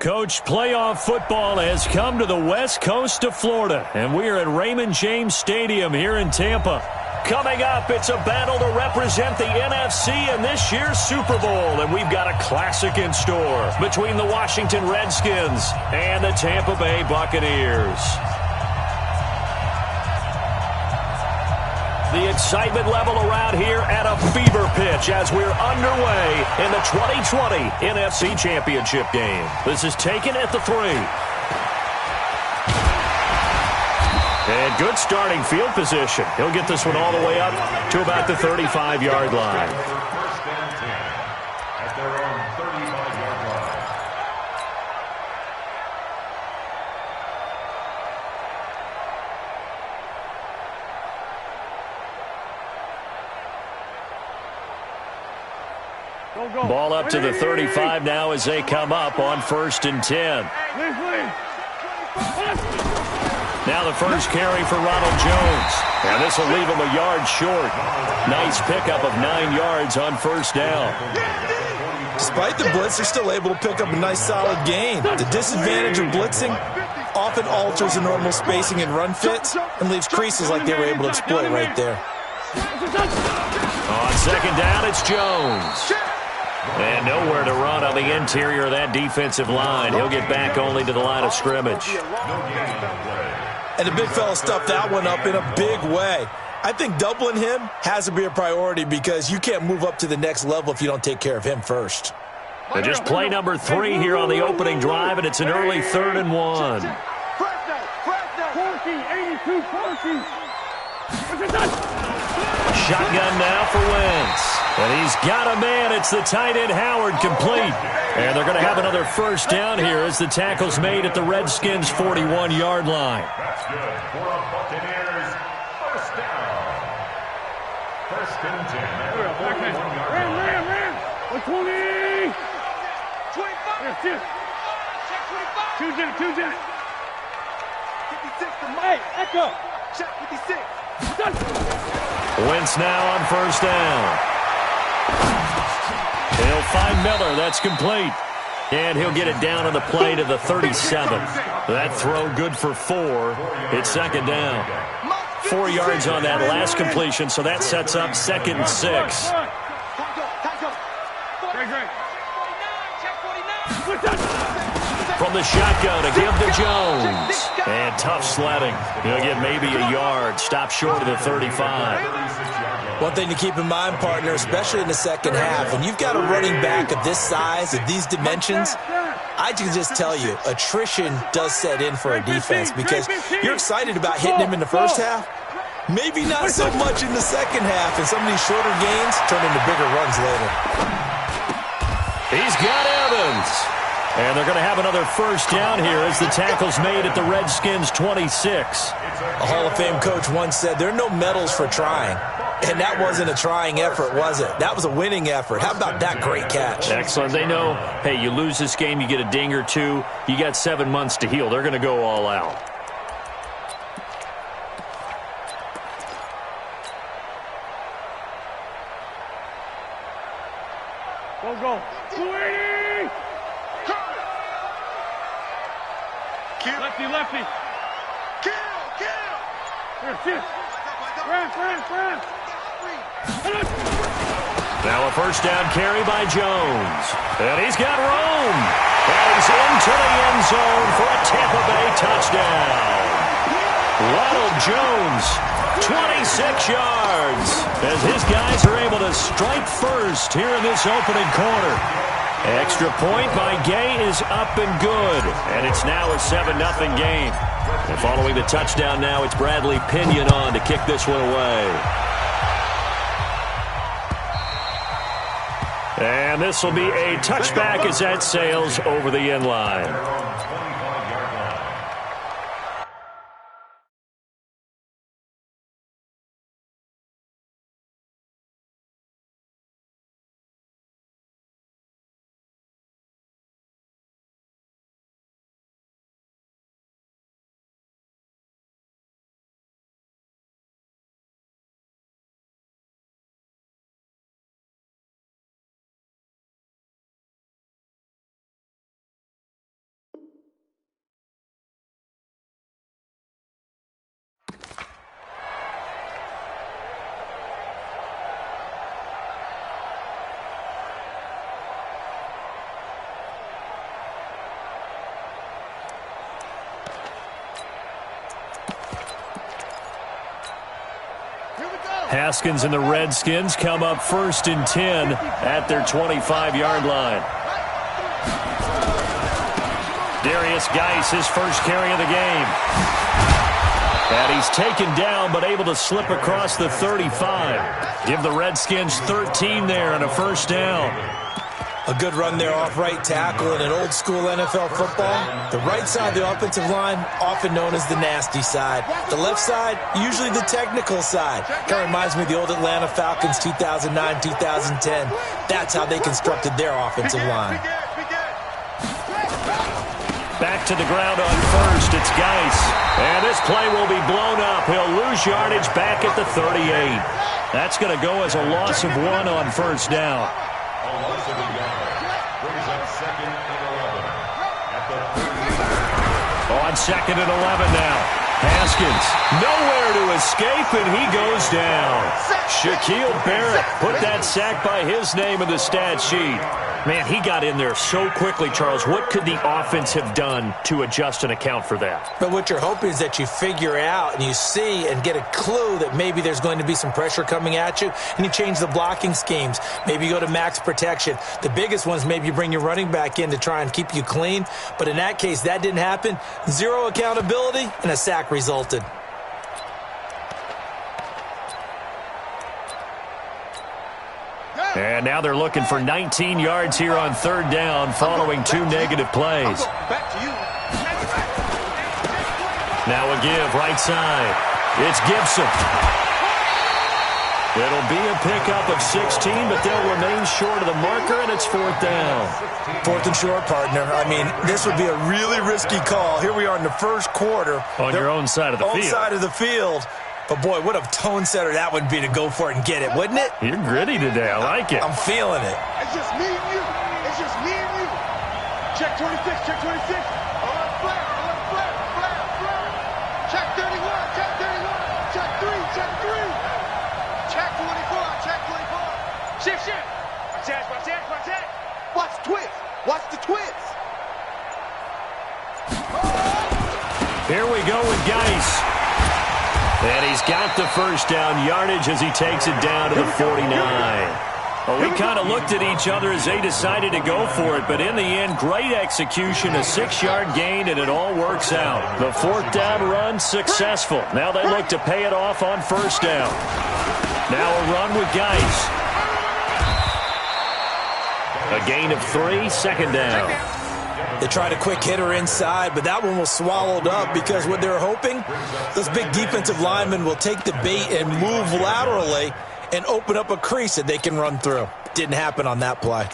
Coach, playoff football has come to the west coast of Florida, and we are at Raymond James Stadium here in Tampa. Coming up, it's a battle to represent the NFC in this year's Super Bowl, and we've got a classic in store between the Washington Redskins and the Tampa Bay Buccaneers. The excitement level around here at a fever pitch as we're underway in the 2020 NFC Championship game. This is taken at the 3. And good starting field position. He'll get this one all the way up to about the 35-yard line. First and 10 at their own 35-yard line. Ball up to the 35 now as they come up on 1st and 10. Now the first carry for Ronald Jones. And this will leave him a yard short. Nice pickup of 9 yards on 1st down. Despite the blitz, they're still able to pick up a nice solid gain. The disadvantage of blitzing often alters the normal spacing and run fits and leaves creases like they were able to exploit right there. On 2nd down, it's Jones. And nowhere to run on the interior of that defensive line. He'll get back only to the line of scrimmage. And the big fella stuffed that one up in a big way. I think doubling him has to be a priority because you can't move up to the next level if you don't take care of him first. And just play number 3 here on the opening drive, and it's an early 3rd and 1. Shotgun now for Wentz. And he's got a man. It's the tight end Howard complete. And they're going to have another 1st down here as the tackle's made at the Redskins' 41-yard line. That's good for a Buccaneers 1st down. 1st and 10 at their 41-yard line. Ram. 120. 25. Check 25. 2 down. 56 to Mike. Echo. Check 56. Wentz now on 1st down. He'll find Miller. That's complete. And he'll get it down on the play to the 37. That throw good for 4. It's 2nd down. 4 yards on that last completion, so that sets up 2nd and 6. From the shotgun to give to Jones. And tough sledding. He'll get maybe a yard. Stop short of the 35. One thing to keep in mind, partner, especially in the second half, when you've got a running back of this size, of these dimensions, I can just tell you, attrition does set in for a defense because you're excited about hitting him in the first half. Maybe not so much in the second half, and some of these shorter gains turn into bigger runs later. He's got Evans. And they're going to have another 1st down here as the tackle's made at the Redskins' 26. A Hall of Fame coach once said, there are no medals for trying. And that wasn't a trying effort, was it? That was a winning effort. How about that great catch? Excellent. They know, hey, you lose this game, you get a ding or 2. You got 7 months to heal. They're going to go all out. Go. 280. Lefty. Kill. Here, Ram. Now a 1st down carry by Jones. And he's got room. And he's into the end zone for a Tampa Bay touchdown. Ronald Jones, 26 yards. As his guys are able to strike first here in this opening quarter. Extra point by Gay is up and good. And it's now a 7-0 game. And following the touchdown now, it's Bradley Pinion on to kick this one away. And this will be a touchback as that sails over the end line. Haskins and the Redskins come up 1st and 10 at their 25-yard line. Darius Geis, his first carry of the game. And he's taken down, but able to slip across the 35. Give the Redskins 13 there and a first down. A good run there off right tackle in an old-school NFL football. The right side of the offensive line, often known as the nasty side. The left side, usually the technical side. Kind of reminds me of the old Atlanta Falcons 2009, 2010. That's how they constructed their offensive line. Back to the ground on first. It's Geis. And this play will be blown up. He'll lose yardage back at the 38. That's going to go as a loss of 1 on first down. On 2nd and 11 now. Haskins, nowhere to escape, and he goes down. Shaquille Barrett put that sack by his name in the stat sheet. Man, he got in there so quickly, Charles. What could the offense have done to adjust and account for that? But what you're hoping is that you figure out and you see and get a clue that maybe there's going to be some pressure coming at you, and you change the blocking schemes. Maybe you go to max protection. The biggest one is maybe you bring your running back in to try and keep you clean. But in that case, that didn't happen. 0 accountability, and a sack resulted. And now they're looking for 19 yards here on 3rd down following 2 negative plays. Now a give right side. It's Gibson. It'll be a pickup of 16, but they'll remain short of the marker, and it's 4th down. 4th and short, partner. I mean, this would be a really risky call. Here we are in the first quarter. On your own side of the field. Own side of the field. But, boy, what a tone setter that would be to go for it and get it, wouldn't it? You're gritty today. I like it. I'm feeling it. It's just me and you. It's just me and you. Check 26, check 26. Flare. Check 31, check 31. Check 3, check 3. Check 24, check 24. Shift. Watch that. Watch twist. Watch the twist. Here we go with Geis. And he's got the first down yardage as he takes it down to the 49. Well, we kind of looked at each other as they decided to go for it, but in the end, great execution, a 6-yard gain, and it all works out. The 4th down run successful. Now they look to pay it off on first down. Now a run with Geis. A gain of 3, 2nd down. They tried a quick hitter inside, but that one was swallowed up because what they're hoping, those big defensive linemen will take the bait and move laterally and open up a crease that they can run through. Didn't happen on that play.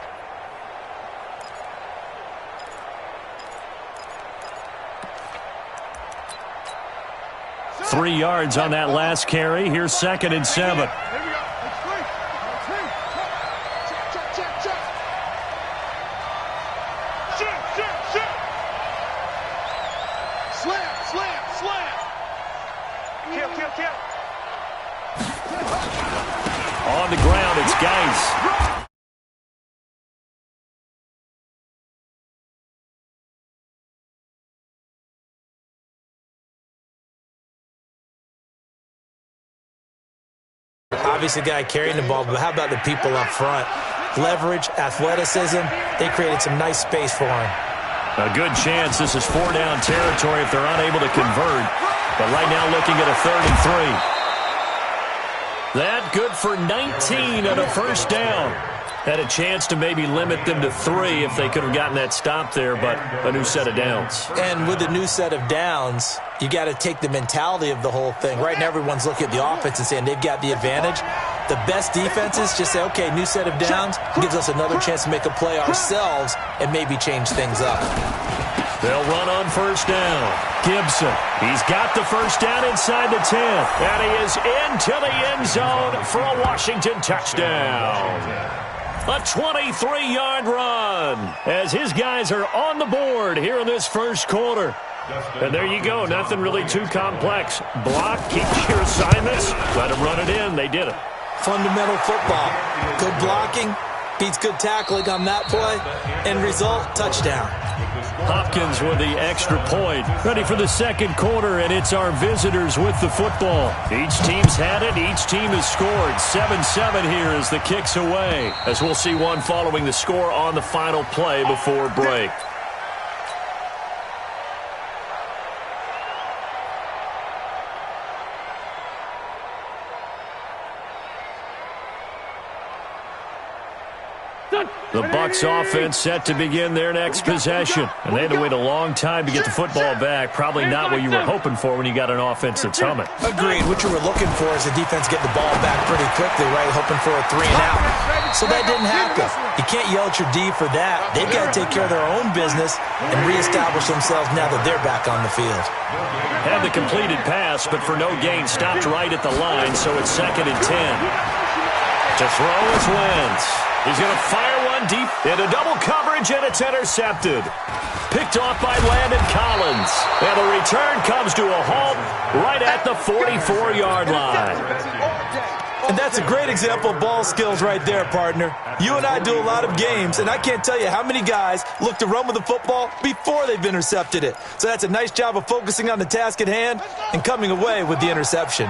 Three yards on that last carry. Here's 2nd and 7. On the ground, it's Geis. Obviously, the guy carrying the ball, but how about the people up front? Leverage, athleticism, they created some nice space for him. A good chance this is 4-down territory if they're unable to convert. But right now looking at a 3rd and 3. That good for 19 and a first down. Had a chance to maybe limit them to 3 if they could have gotten that stop there, but a new set of downs. And with the new set of downs, you got to take the mentality of the whole thing. Right now everyone's looking at the offense and saying they've got the advantage. The best defenses just say, okay, new set of downs, gives us another chance to make a play ourselves and maybe change things up. They'll run on first down. Gibson, he's got the first down inside the 10. And he is into the end zone for a Washington touchdown. A 23-yard run as his guys are on the board here in this first quarter. And there you go. Nothing really too complex. Block, keep your assignments, let them run it in. They did it. Fundamental football. Good blocking, Beats good tackling on that play. End result, touchdown. Hopkins with the extra point. Ready for the second quarter, and it's our visitors with the football. Each team's had it. Each team has scored. 7-7 here as the kick's away, as we'll see one following the score on the final play before break. The Bucs offense set to begin their next possession. And they had to wait a long time to get the football back. Probably not what you were hoping for when you got an offense that's humming. Agreed. What you were looking for is the defense get the ball back pretty quickly, right? Hoping for a 3-and-out. So that didn't happen. You can't yell at your D for that. They've got to take care of their own business and reestablish themselves now that they're back on the field. Had the completed pass, but for no gain, stopped right at the line, so it's 2nd and 10. To throw is Wentz. He's going to fire one deep into double coverage, and it's intercepted. Picked off by Landon Collins. And the return comes to a halt right at the 44-yard line. And that's a great example of ball skills right there, partner. You and I do a lot of games, and I can't tell you how many guys look to run with the football before they've intercepted it. So that's a nice job of focusing on the task at hand and coming away with the interception.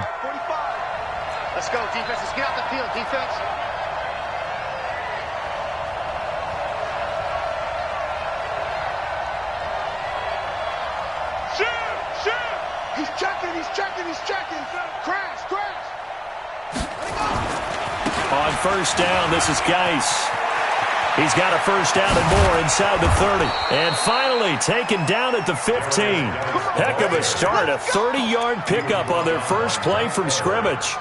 Let's go, defense. Let's get out the field, defense. He's checking. Crash. On first down, this is Geis. He's got a first down and more inside the 30. And finally taken down at the 15. Heck of a start, a 30-yard pickup on their first play from scrimmage.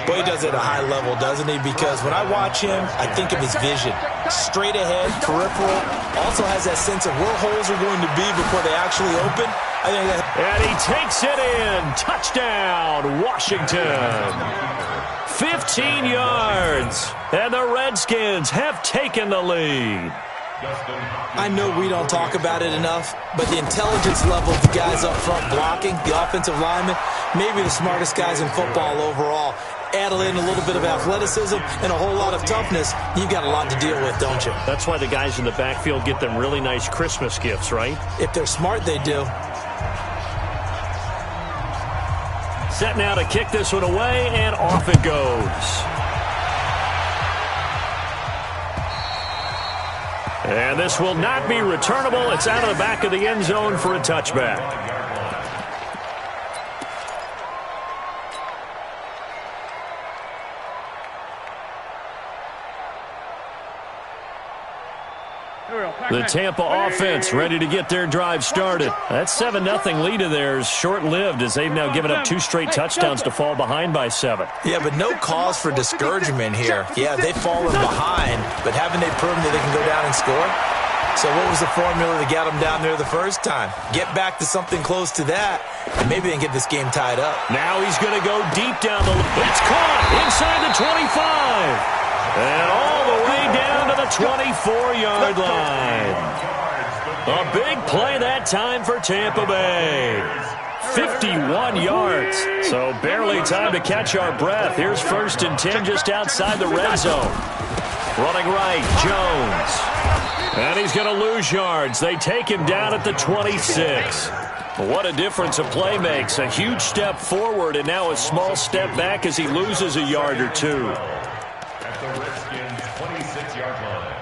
Boy, he does it at a high level, doesn't he? Because when I watch him, I think of his vision. Straight ahead, peripheral. Also has that sense of where holes are going to be before they actually open. And he takes it in. Touchdown, Washington. 15 yards. And the Redskins have taken the lead. I know we don't talk about it enough, but the intelligence level of the guys up front blocking, the offensive linemen, maybe the smartest guys in football overall. Add in a little bit of athleticism and a whole lot of toughness, you've got a lot to deal with, don't you? That's why the guys in the backfield get them really nice Christmas gifts, right? If they're smart, they do. Set now to kick this one away, and off it goes. And this will not be returnable. It's out of the back of the end zone for a touchback. The Tampa offense ready to get their drive started. That 7-0 lead of theirs short-lived as they've now given up 2 straight touchdowns to fall behind by 7. Yeah, but no cause for discouragement here. Yeah, they've fallen behind, but haven't they proven that they can go down and score? So what was the formula to get them down there the first time? Get back to something close to that, and maybe they can get this game tied up. Now he's going to go deep down the line. It's caught inside the 25. And all the way down to the 24-yard line. A big play that time for Tampa Bay. 51 yards. So barely time to catch our breath. Here's 1st and 10 just outside the red zone. Running right, Jones. And he's going to lose yards. They take him down at the 26. What a difference a play makes. A huge step forward and now a small step back as he loses a yard or 2. The Redskins 26-yard line.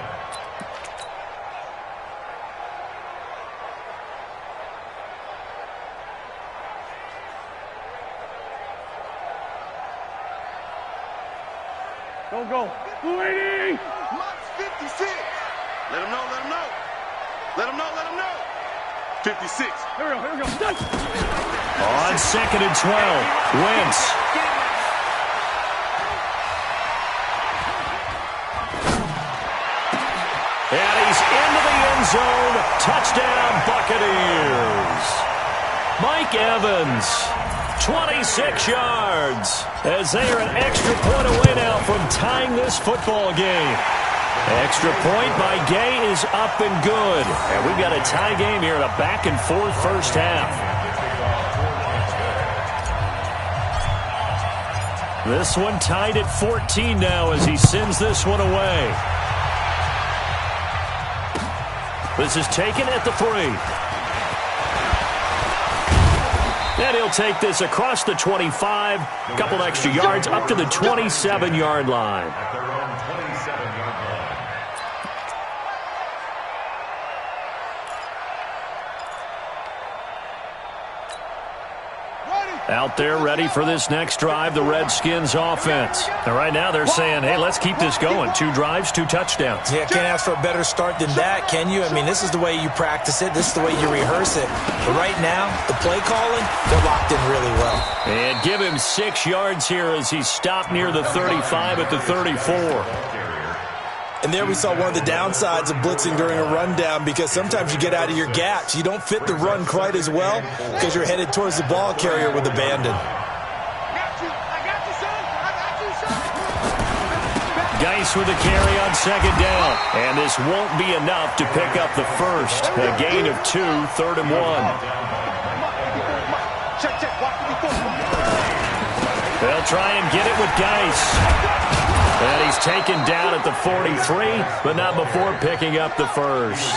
Don't go. 280. 56. Let him know. 56. Here we go. On 2nd and 12, Wentz. And he's into the end zone. Touchdown, Buccaneers. Mike Evans, 26 yards, as they are an extra point away now from tying this football game. Extra point by Gay is up and good. And we've got a tie game here in a back-and-forth first half. This one tied at 14 now as he sends this one away. This is taken at the 3. And he'll take this across the 25, a couple extra yards up to the 27-yard line. At their own 27-yard line. Out there ready for this next drive, the Redskins offense. And right now they're saying, hey, let's keep this going. 2 drives, 2 touchdowns. Yeah, can't ask for a better start than that, can you? I mean, this is the way you practice it. This is the way you rehearse it. But right now, the play calling, they're locked in really well. And give him 6 yards here as he stopped near the 35 at the 34. And there we saw one of the downsides of blitzing during a rundown, because sometimes you get out of your gaps. You don't fit the run quite as well because you're headed towards the ball carrier with abandon. Geis with a carry on second down. And this won't be enough to pick up the first. A gain of 2, 3rd and 1. They'll try and get it with Geis. And he's taken down at the 43, but not before picking up the first.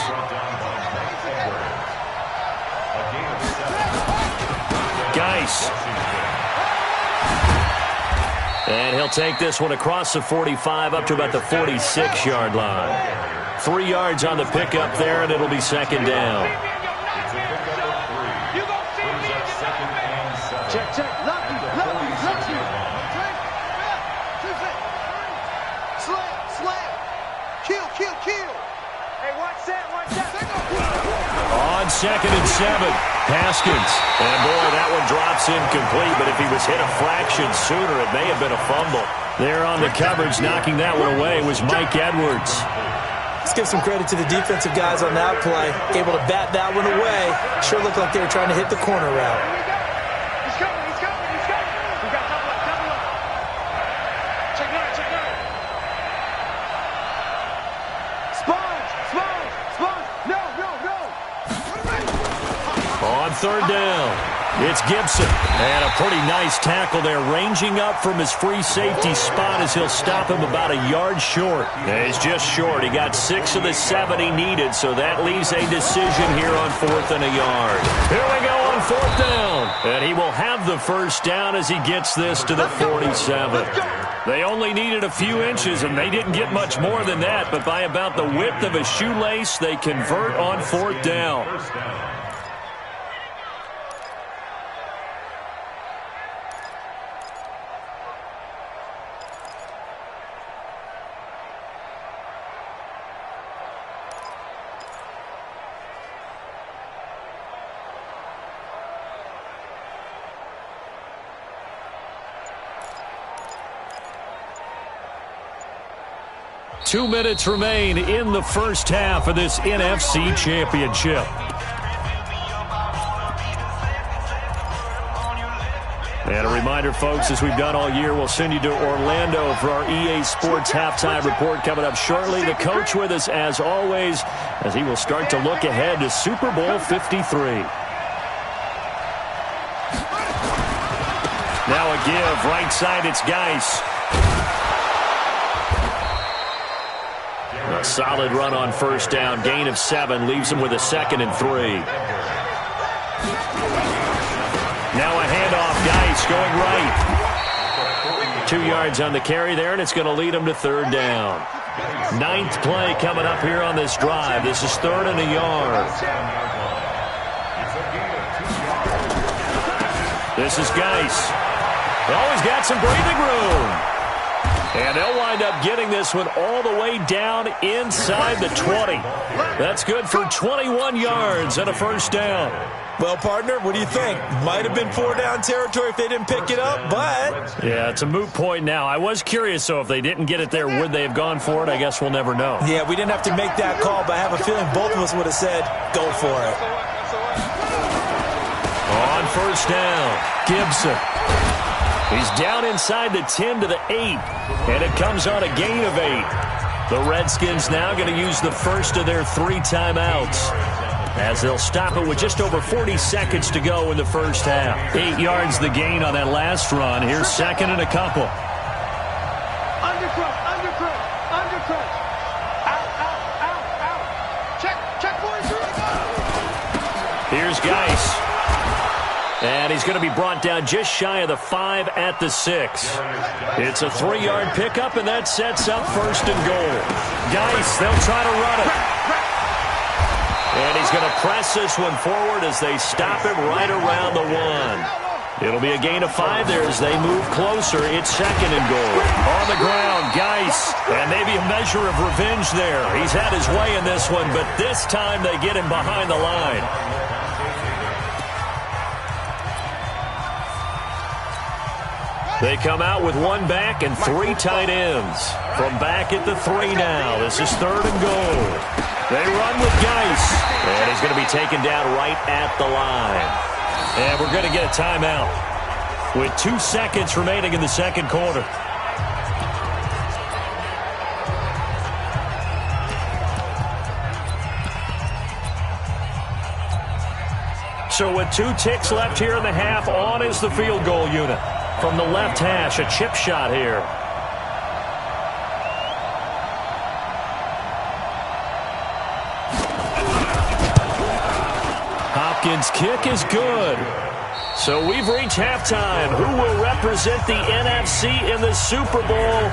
Geis. And he'll take this one across the 45 up to about the 46-yard line. 3 yards on the pickup there, and it'll be second down. Check, check. Lucky. Slam. Kill. Hey, watch that. On second and 7, Haskins. And boy, that one drops incomplete, but if he was hit a fraction sooner, it may have been a fumble. There on the coverage, knocking that one away was Mike Edwards. Let's give some credit to the defensive guys on that play. Able to bat that one away. Sure looked like they were trying to hit the corner route. He's coming. We got double up. Check nine. Sponge. No. On third down, it's Gibson. And a pretty nice tackle there, ranging up from his free safety spot as he'll stop him about a yard short. And he's just short. He got 6 of the 7 he needed, so that leaves a decision here on 4th and a yard. Here we go on 4th down. And he will have the first down as he gets this to the 47. They only needed a few inches, and they didn't get much more than that, but by about the width of a shoelace, they convert on 4th down. 2 minutes remain in the first half of this NFC Championship. And a reminder, folks, as we've done all year, we'll send you to Orlando for our EA Sports halftime report coming up shortly. The coach with us, as always, as he will start to look ahead to Super Bowl 53. Now a give, right side, it's Geis. A solid run on first down, gain of 7, leaves him with a 2nd and 3. Now a handoff, Geis going right. 2 yards on the carry there, and it's going to lead him to 3rd down. 9th play coming up here on this drive. This is 3rd and a yard. This is Geis. Always got some breathing room. And they'll wind up getting this one all the way down inside the 20. That's good for 21 yards and a first down. Well, partner, what do you think? Might have been 4-down territory if they didn't pick it up, but... Yeah, it's a moot point now. I was curious, so if they didn't get it there, would they have gone for it? I guess we'll never know. Yeah, we didn't have to make that call, but I have a feeling both of us would have said, go for it. On first down, Gibson. He's down inside the 10 to the 8, and it comes on a gain of 8. The Redskins now going to use the first of their 3 timeouts. as they'll stop it with just over 40 seconds to go in the first half. 8 yards the gain on that last run. Here's second and a couple. Undercrush, undercrush, undercrush. Out, out, out, out. Check 43. Here's Geis. And he's going to be brought down just shy of the 5 at the 6. It's a 3-yard pickup, and that sets up first and goal. Geis, they'll try to run it. And he's going to press this one forward as they stop him right around the 1. It'll be a gain of 5 there as they move closer. It's second and goal. On the ground, Geis. And maybe a measure of revenge there. He's had his way in this one, but this time they get him behind the line. They come out with 1 back and 3 tight ends. From back at the 3 now. This is third and goal. They run with Geis. And he's going to be taken down right at the line. And we're going to get a timeout with 2 seconds remaining in the second quarter. So with 2 ticks left here in the half, on is the field goal unit. From the left hash, a chip shot here. Hopkins' kick is good. So we've reached halftime. Who will represent the NFC in the Super Bowl?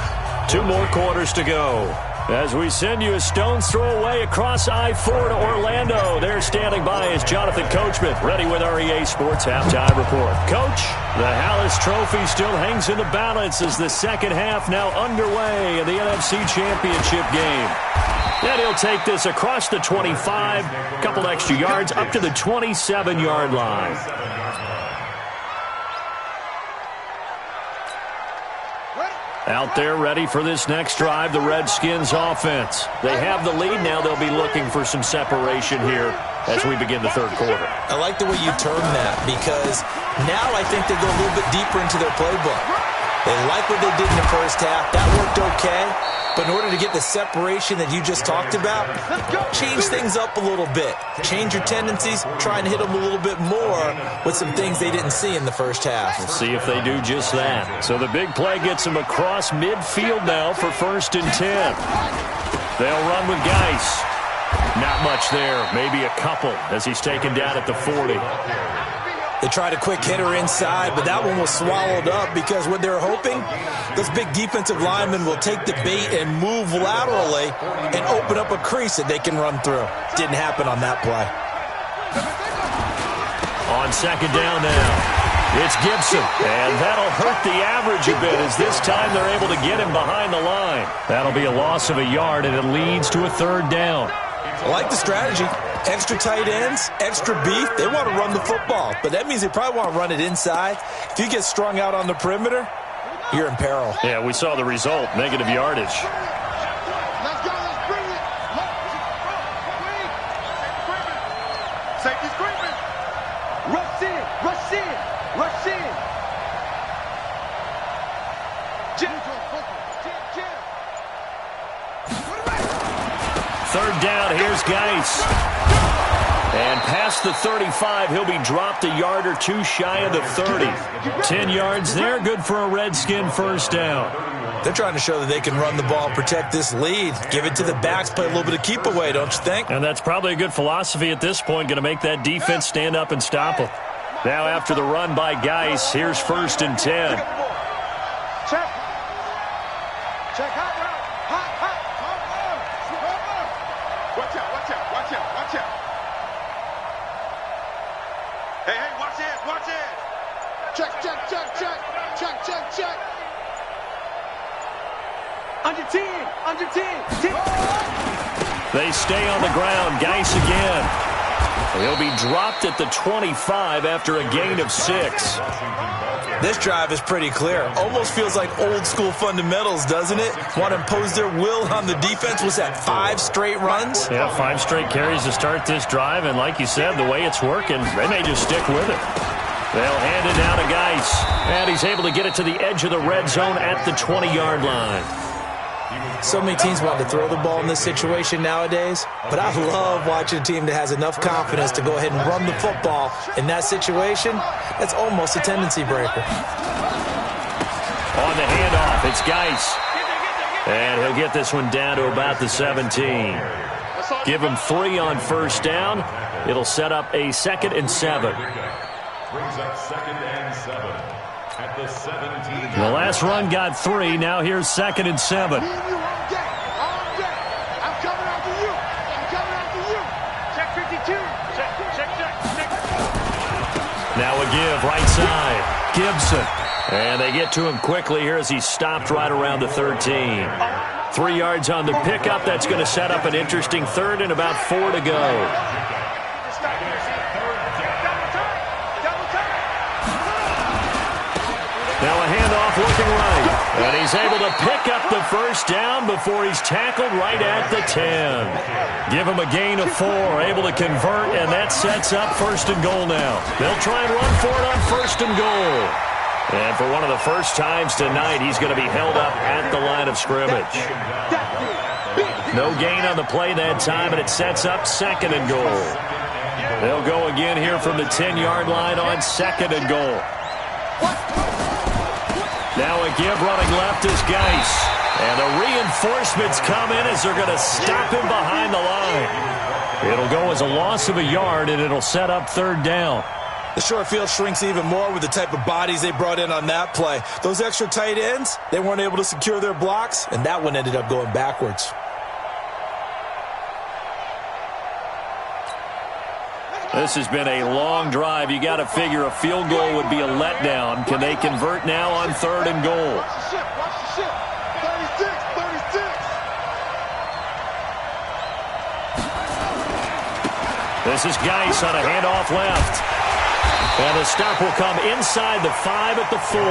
2 more quarters to go. As we send you a stone's throw away across I-4 to Orlando. There standing by is Jonathan Coachman, ready with our EA Sports Halftime Report. Coach, the Hallis Trophy still hangs in the balance as the second half now underway in the NFC Championship game. And he'll take this across the 25, a couple extra yards, up to the 27-yard line. Out there ready for this next drive, the Redskins offense. They have the lead. Now they'll be looking for some separation here as we begin the third quarter. I like the way you term that because now I think they go a little bit deeper into their playbook. They like what they did in the first half. That worked okay. But in order to get the separation that you just talked about, change things up a little bit. Change your tendencies, try and hit them a little bit more with some things they didn't see in the first half. We'll see if they do just that. So the big play gets them across midfield now for first and 10. They'll run with Geis. Not much there, maybe a couple as he's taken down at the 40. They tried a quick hitter inside, but that one was swallowed up because what they're hoping, those big defensive linemen will take the bait and move laterally and open up a crease that they can run through. Didn't happen on that play. On second down now, it's Gibson, and that'll hurt the average a bit as this time they're able to get him behind the line. That'll be a loss of a yard, and it leads to a third down. I like the strategy. Extra tight ends, extra beef. They want to run the football, but that means they probably want to run it inside. If you get strung out on the perimeter, you're in peril. Yeah, we saw the result, negative yardage. Let's go, let's bring it. Safety screaming. Rush in, rush in, rush in. Third down, here's Geis. And past the 35, he'll be dropped a yard or 2 shy of the 30. 10 yards there, good for a Redskin first down. They're trying to show that they can run the ball, protect this lead, give it to the backs, play a little bit of keep away, don't you think? And that's probably a good philosophy at this point, going to make that defense stand up and stop them. Now after the run by Geis, here's first and 10. Check. Check hot route. Hot. Watch out. Hey, watch it. Check. Under 10. They stay on the ground. Geis again. He'll be dropped at the 25 after a gain of 6. This drive is pretty clear. Almost feels like old school fundamentals, doesn't it? Want to impose their will on the defense. Was that 5 straight runs? Yeah, 5 straight carries to start this drive, and like you said, the way it's working, they may just stick with it. They'll hand it down to Geis, and he's able to get it to the edge of the red zone at the 20-yard line. So many teams want to throw the ball in this situation nowadays, but I love watching a team that has enough confidence to go ahead and run the football in that situation. That's almost a tendency breaker. On the handoff, it's Geis. And he'll get this one down to about the 17. Give him 3 on first down. It'll set up a 2nd and 7. Brings up 2nd and 7 at the 17. The last run got 3. Now here's 2nd and 7. I'm coming after you. I'm coming after you. Check 52. Check. Now a give right side. Gibson. And they get to him quickly here as he's stopped right around the 13. 3 yards on the pickup. That's going to set up an interesting 3rd and about 4 to go. Now a handoff looking right. And he's able to pick up the first down before he's tackled right at the 10. Give him a gain of 4, able to convert, and that sets up 1st and goal now. They'll try and run for it on 1st and goal. And for one of the first times tonight, he's going to be held up at the line of scrimmage. No gain on the play that time, and it sets up 2nd and goal. They'll go again here from the 10-yard line on 2nd and goal. Now a give running left is Geis. And the reinforcements come in as they're going to stop him behind the line. It'll go as a loss of a yard, and it'll set up 3rd down. The short field shrinks even more with the type of bodies they brought in on that play. Those extra tight ends, they weren't able to secure their blocks, and that one ended up going backwards. This has been a long drive. You got to figure a field goal would be a letdown. Can they convert now on 3rd and goal? Watch the ship. 36. This is Geis on a handoff left. And the stop will come inside the 5 at the 4.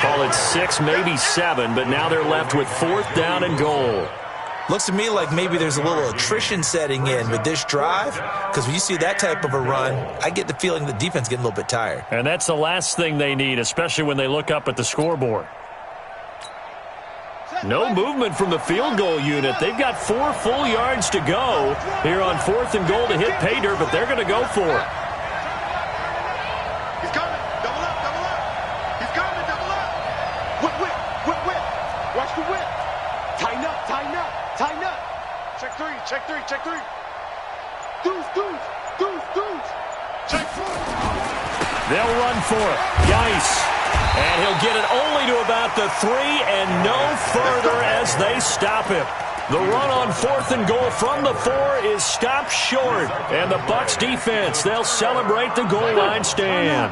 Call it 6, maybe 7, but now they're left with 4th down and goal. Looks to me like maybe there's a little attrition setting in with this drive, because when you see that type of a run, I get the feeling the defense getting a little bit tired. And that's the last thing they need, especially when they look up at the scoreboard. No movement from the field goal unit. They've got 4 full yards to go here on 4th and goal to hit pay dirt, but they're going to go for it. He's coming. Double up. He's coming. Double up. Whip. Watch the whip. Tighten up. Check 3. Deuce. Check 4. They'll run for it. Geis. And he'll get it only to about the 3 and no further as they stop him. The run on 4th and goal from the 4 is stopped short. And the Bucs defense, they'll celebrate the goal line stand.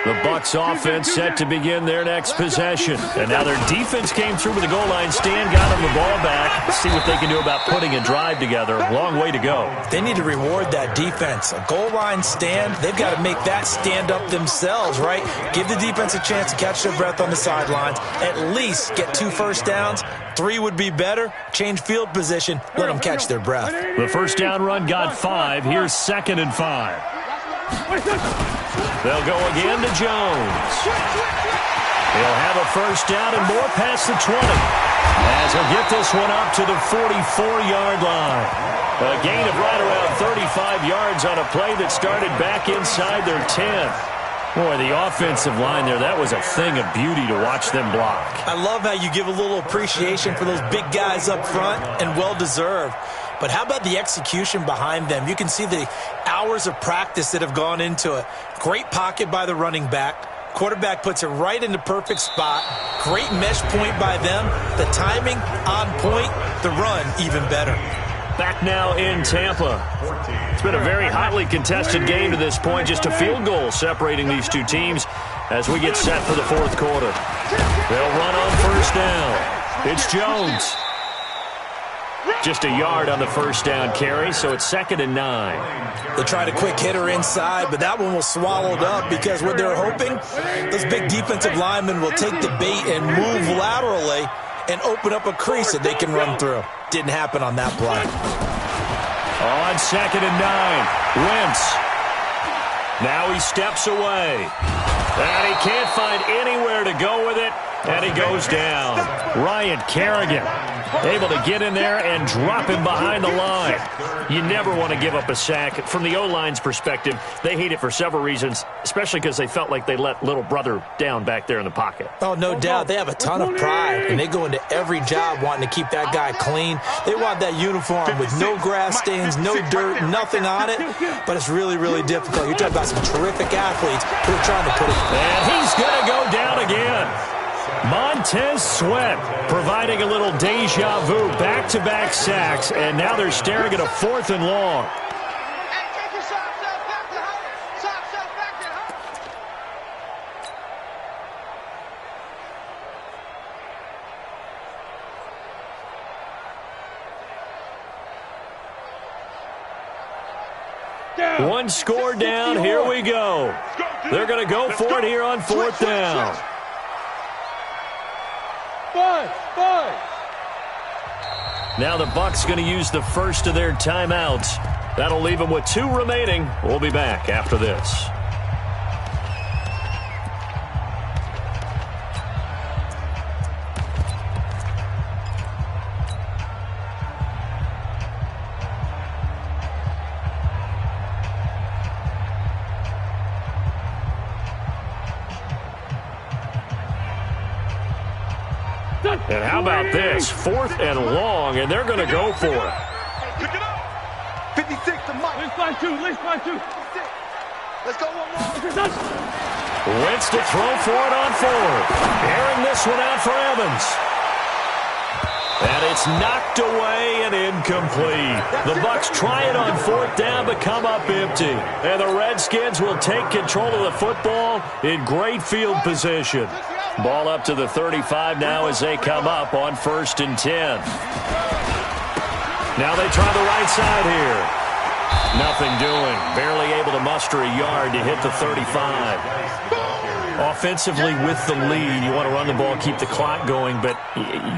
The Bucs offense set to begin their next possession. And now their defense came through with the goal line stand, got them the ball back. Let's see what they can do about putting a drive together. Long way to go. They need to reward that defense. A goal line stand, they've got to make that stand up themselves, right? Give the defense a chance to catch their breath on the sidelines. At least get 2 first downs. 3 would be better. Change field position. Let them catch their breath. The first down run got 5. Here's 2nd and 5. They'll go again to Jones. He'll have a first down and more past the 20. As he'll get this one up to the 44-yard line. A gain of right around 35 yards on a play that started back inside their 10. Boy, the offensive line there, that was a thing of beauty to watch them block. I love how you give a little appreciation for those big guys up front, and well-deserved. But how about the execution behind them? You can see the hours of practice that have gone into it. Great pocket by the running back. Quarterback puts it right in the perfect spot. Great mesh point by them. The timing on point. The run even better. Back now in Tampa. It's been a very hotly contested game to this point. Just a field goal separating these two teams as we get set for the 4th quarter. They'll run on first down. It's Jones. Just a yard on the first down carry, so it's 2nd and 9. They tried a quick hitter inside, but that one was swallowed up because what they're hoping, those big defensive linemen will take the bait and move laterally and open up a crease that they can run through. Didn't happen on that play. On 2nd and 9, Wentz. Now he steps away. And he can't find anywhere to go with it, and he goes down. Ryan Kerrigan able to get in there and drop him behind the line. You never want to give up a sack. From the O-line's perspective, they hate it for several reasons, especially because they felt like they let little brother down back there in the pocket. Oh, no doubt. They have a ton of pride, and they go into every job wanting to keep that guy clean. They want that uniform with no grass stains, no dirt, nothing on it, but it's really, really difficult. You're talking about some terrific athletes who are trying to put it. And he's going to go down again. Montez Sweat providing a little deja vu, back-to-back sacks, and now they're staring at a 4th and long. One score down, here we go. They're going to go for it here on 4th down. 5. Now the Bucs going to use the first of their timeouts. That'll leave them with 2 remaining. We'll be back after this. And how about this? 4th and long, and they're going to go for it. Pick it up. 56 to Mike. Let's find two. Let's go one more. Wentz to throw for it on 4th. Airing this one out for Evans. And it's knocked away and incomplete. The Bucs try it on 4th down, but come up empty. And the Redskins will take control of the football in great field position. Ball up to the 35 now as they come up on 1st and 10. Now they try the right side here. Nothing doing. Barely able to muster a yard to hit the 35. Offensively with the lead, you want to run the ball, keep the clock going, but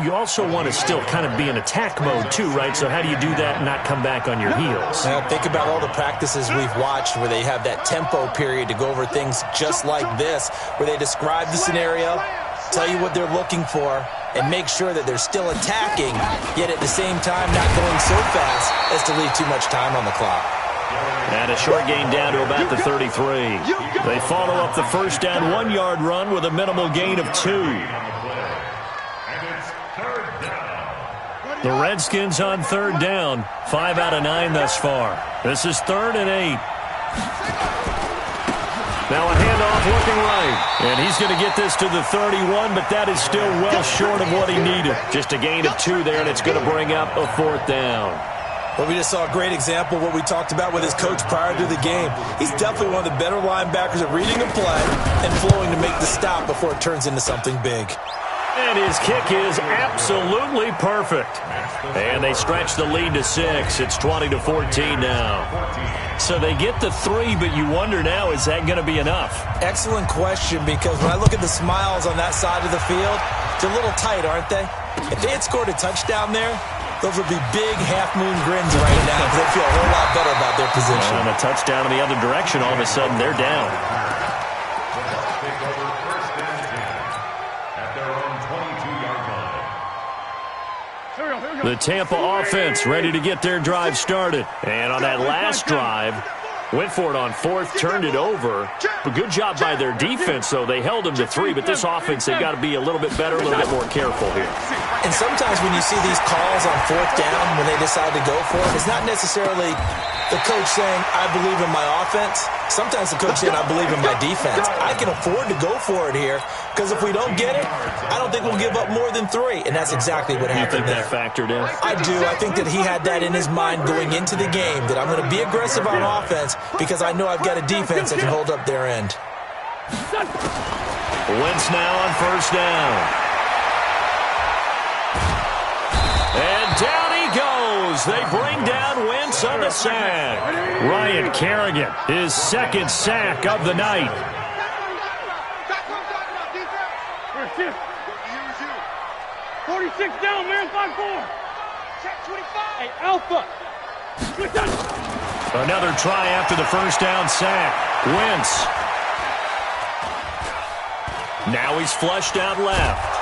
you also want to still kind of be in attack mode too, right? So how do you do that and not come back on your heels? Now, think about all the practices we've watched where they have that tempo period to go over things just like this, where they describe the scenario, tell you what they're looking for, and make sure that they're still attacking, yet at the same time not going so fast as to leave too much time on the clock. And a short gain down to about the 33. They follow up the 1st down 1-yard run with a minimal gain of 2. The Redskins on 3rd down. 5 out of 9 thus far. This is 3rd and 8. Now a handoff looking right. And he's going to get this to the 31, but that is still well short of what he needed. Just a gain of 2 there, and it's going to bring up a 4th down. Well, we just saw a great example of what we talked about with his coach prior to the game. He's definitely one of the better linebackers at reading a play and flowing to make the stop before it turns into something big. And his kick is absolutely perfect. And they stretch the lead to 6. It's 20-14 now. So they get the 3, but you wonder now, is that going to be enough? Excellent question, because when I look at the smiles on that side of the field, they're a little tight, aren't they? If they had scored a touchdown there, those would be big half-moon grins right now because they feel a whole lot better about their position. And a touchdown in the other direction, all of a sudden they're down. The Tampa offense ready to get their drive started. And on that last drive, went for it on 4th, turned it over. But good job by their defense, though. They held them to 3, but this offense, they've got to be a little bit better, a little bit more careful here. And sometimes when you see these calls on 4th down, when they decide to go for it, it's not necessarily the coach saying, I believe in my offense. Sometimes the coach saying, I believe in my defense. I can afford to go for it here because if we don't get it, I don't think we'll give up more than 3. And that's exactly what happened there. You think that factored in? I do. I think that he had that in his mind going into the game, that I'm going to be aggressive on offense because I know I've got a defense that can hold up their end. Wentz now on 1st down. And down he goes. They bring down Wentz on the sack. Ryan Kerrigan, his 2nd sack of the night. 46 down, man, 5-4. Check 25. Hey, Alpha. Another try after the 1st down sack. Wentz. Now he's flushed out left.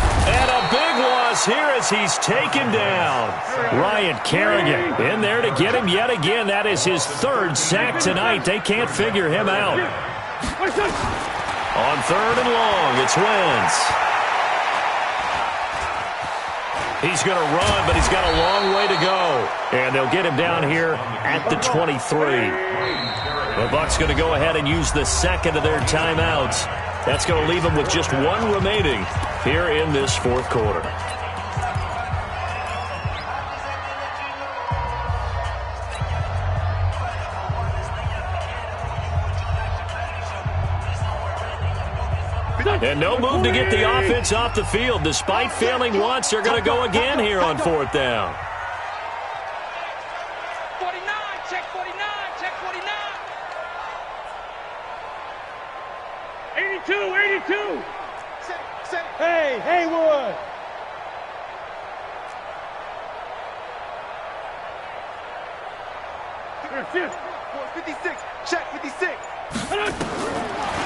And a big loss here as he's taken down. Ryan Kerrigan in there to get him yet again. That is his third sack tonight. They can't figure him out. On 3rd and long, it's Wentz. He's going to run, but he's got a long way to go. And they'll get him down here at the 23. The Bucs going to go ahead and use the second of their timeouts. That's going to leave them with just one remaining here in this fourth quarter. And no move to get the offense off the field. Despite failing once, they're going to go again here on 4th down. 49, check 49, check 49. 82, 82. Hey, Haywood. Here, 56, check 56.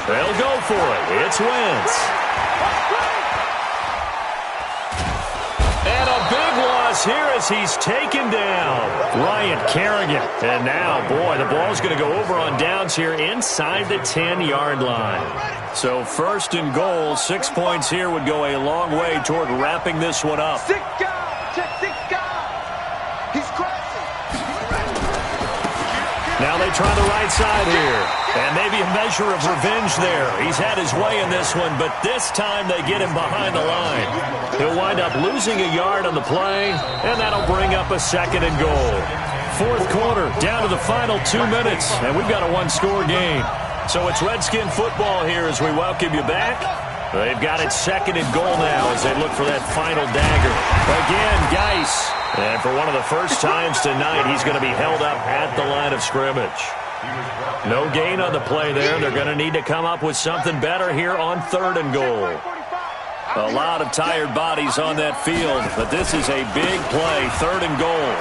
They'll go for it. It's Wentz. And a big loss here as he's taken down. Ryan Kerrigan. And now, boy, the ball's going to go over on downs here inside the 10-yard line. So 1st and goal, 6 points here would go a long way toward wrapping this one up. 6 guys, check 6 guys. He's crashing. Now they try the right side here. And maybe a measure of revenge there. He's had his way in this one, but this time they get him behind the line. He'll wind up losing a yard on the play, and that'll bring up a 2nd and goal. 4th quarter, down to the final 2 minutes, and we've got a one-score game. So it's Redskin football here as we welcome you back. They've got it 2nd and goal now as they look for that final dagger. Again, Geis. And for one of the first times tonight, he's going to be held up at the line of scrimmage. No gain on the play there. They're going to need to come up with something better here on 3rd and goal. A lot of tired bodies on that field, but this is a big play, 3rd and goal.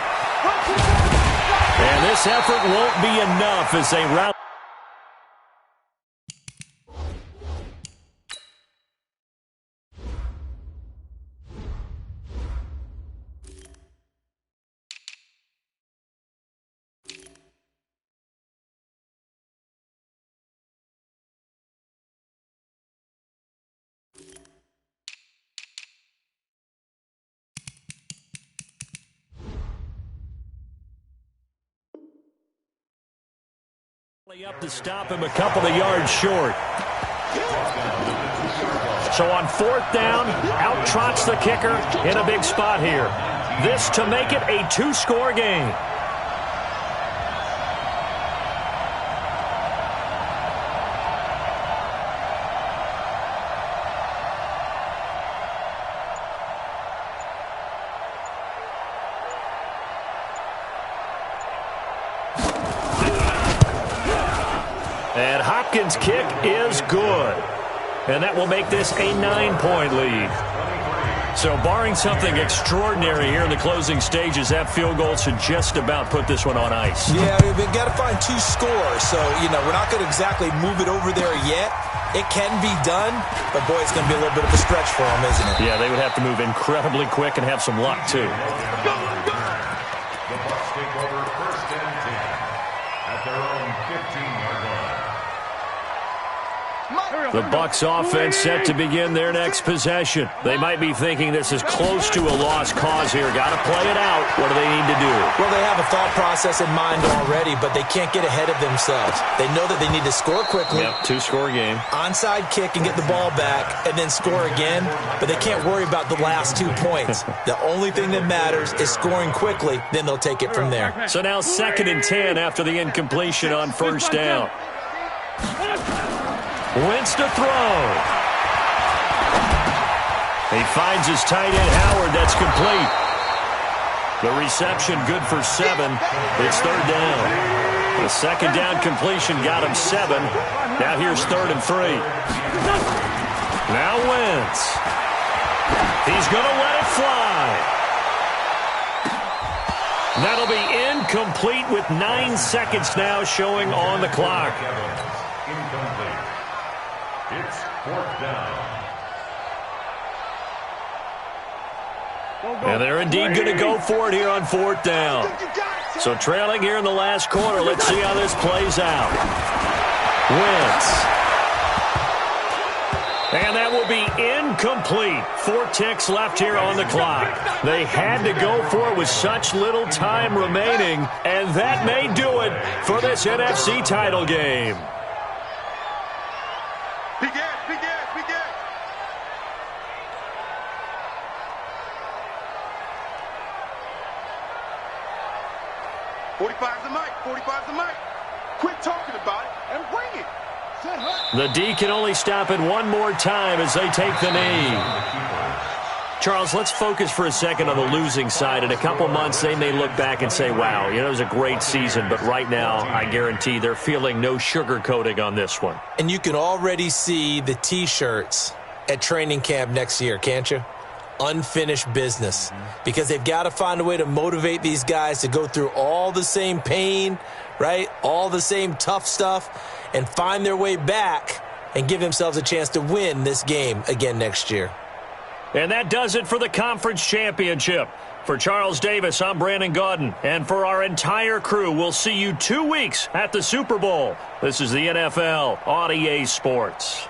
And this effort won't be enough as they rout. Up to stop him a couple of yards short. So on 4th down, out trots the kicker in a big spot here. This to make it a 2-score game. And Hopkins' kick is good. And that will make this a 9-point lead. So barring something extraordinary here in the closing stages, that field goal should just about put this one on ice. Yeah, we've got to find 2 scores. So, we're not going to exactly move it over there yet. It can be done, but boy, it's going to be a little bit of a stretch for them, isn't it? Yeah, they would have to move incredibly quick and have some luck, too. The Bucs take over 1st and 10 at their own 15-yard line. The Bucs offense set to begin their next possession. They might be thinking this is close to a lost cause here. Got to play it out. What do they need to do? Well, they have a thought process in mind already, but they can't get ahead of themselves. They know that they need to score quickly. Yep, 2-score game. Onside kick and get the ball back and then score again, but they can't worry about the last 2 points. The only thing that matters is scoring quickly, then they'll take it from there. So now 2nd and 10 after the incompletion on 1st down. Wentz to throw. He finds his tight end, Howard. That's complete. The reception good for 7. It's 3rd down. The 2nd down completion got him 7. Now here's 3rd and 3. Now Wentz. He's going to let it fly. That'll be incomplete with 9 seconds now showing on the clock. It's 4th down. And they're indeed going to go for it here on 4th down. So trailing here in the last quarter. Let's see how this plays out. Wentz. And that will be incomplete. 4 ticks left here on the clock. They had to go for it with such little time remaining, and that may do it for this NFC title game. Big ass, big ass, big ass. "45's the mic, 45's the mic. Quit talking about it and bring it." The D can only stop it one more time as they take the knee. Charles, let's focus for a second on the losing side. In a couple months, they may look back and say, wow, it was a great season. But right now, I guarantee they're feeling no sugarcoating on this one. And you can already see the T-shirts at training camp next year, can't you? Unfinished business. Because they've got to find a way to motivate these guys to go through all the same pain, right? All the same tough stuff, and find their way back and give themselves a chance to win this game again next year. And that does it for the conference championship. For Charles Davis, I'm Brandon Gaudin. And for our entire crew, we'll see you 2 weeks at the Super Bowl. This is the NFL on EA Sports.